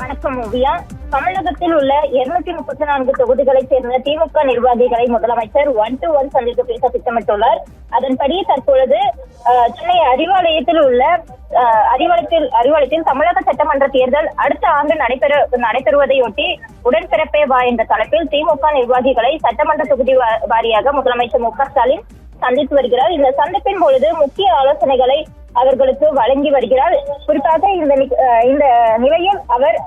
வணக்கம் ஓவியா. தமிழகத்தில் உள்ள 234 தொகுதிகளைச் சேர்ந்த திமுக நிர்வாகிகளை முதலமைச்சர் 1-to-1 சந்தித்து பேச திட்டமிட்டுள்ளார். அதன்படி தற்பொழுது சென்னை அறிவாலயத்தில் தமிழக சட்டமன்ற தேர்தல் அடுத்த ஆண்டு நடைபெறுவதையொட்டி உடன்பிறப்பே வா என்ற தலைப்பில் திமுக நிர்வாகிகளை சட்டமன்ற தொகுதி வாரியாக முதலமைச்சர் மு க ஸ்டாலின் சந்தித்து வருகிறார். இந்த சந்திப்பின் பொழுது முக்கிய ஆலோசனைகளை அவர்களுக்கு வழங்கி வருகிறார். குறிப்பாக இந்த நிலையில் அவர்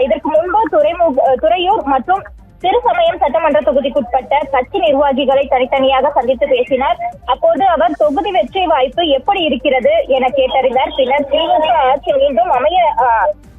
இதற்கு முன்பு துறையூர் மற்றும் திருசமயம் சட்டமன்ற தொகுதிக்குட்பட்ட கட்சி நிர்வாகிகளை தனித்தனியாக சந்தித்து பேசினார். அப்போது அவர் தொகுதி வெற்றி வாய்ப்பு எப்படி இருக்கிறது என கேட்டறிந்தார். பின்னர் திமுக ஆட்சி மீண்டும் அமைய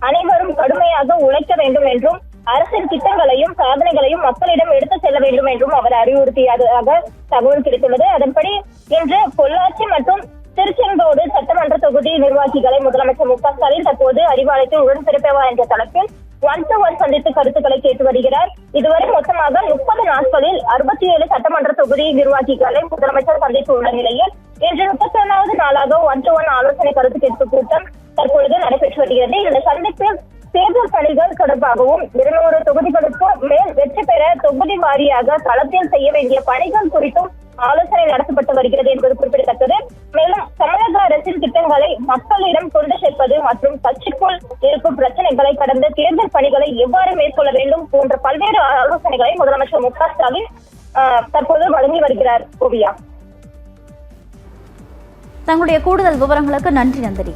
அனைவரும் கடுமையாக உழைக்க வேண்டும் என்றும் அரசின் திட்டங்களையும் சாதனைகளையும் மக்களிடம் எடுத்து செல்ல வேண்டும் என்றும் அவர் அறிவுறுத்தியதாக தகவல் கிடைத்துள்ளது. அதன்படி இன்று பொள்ளாச்சி மற்றும் திருச்செங்கோடு சட்டமன்ற தொகுதி நிர்வாகிகளை முதலமைச்சர் மு க ஸ்டாலின் தற்போது அறிவாலயத்தில் உடன்பிறப்பேவா என்ற தலைப்பில் 1-to-1 சந்தித்து கருத்துக்களை கேட்டு வருகிறார். இதுவரை மொத்தமாக 30 நாட்களில் 67 சட்டமன்ற தொகுதி நிர்வாகிகளை முதலமைச்சர் சந்தித்து உள்ள நிலையில் இன்று 31வது நாளாக 1-to-1 ஆலோசனை கருத்து கேட்பு கூட்டம் தற்பொழுது நடைபெற்று வருகிறது. இந்த சந்திப்பில் தேர்தல் பணிகள் தொடர்பாகவும் 200 தொகுதிகளுக்கு மேல் வெற்றி பெற தொகுதி வாரியாக களத்தில் செய்ய வேண்டிய பணிகள் குறித்தும் ஆலோசனை நடத்தப்பட்டு வருகிறது என்பது குறிப்பிடத்தக்கது. மேலும் தமிழக அரசின் திட்டங்களை மக்களிடம் கொண்டு சேர்ப்பது மற்றும் கட்சிக்குள் இருக்கும் பிரச்சனைகளை கடந்த தேர்தல் பணிகளை எவ்வாறு மேற்கொள்ள வேண்டும் போன்ற பல்வேறு ஆலோசனைகளை முதலமைச்சர் மு க ஸ்டாலின் தற்போது வழங்கி வருகிறார். ஓவியா, தங்களுடைய கூடுதல் விவரங்களுக்கு நன்றி நந்தினி.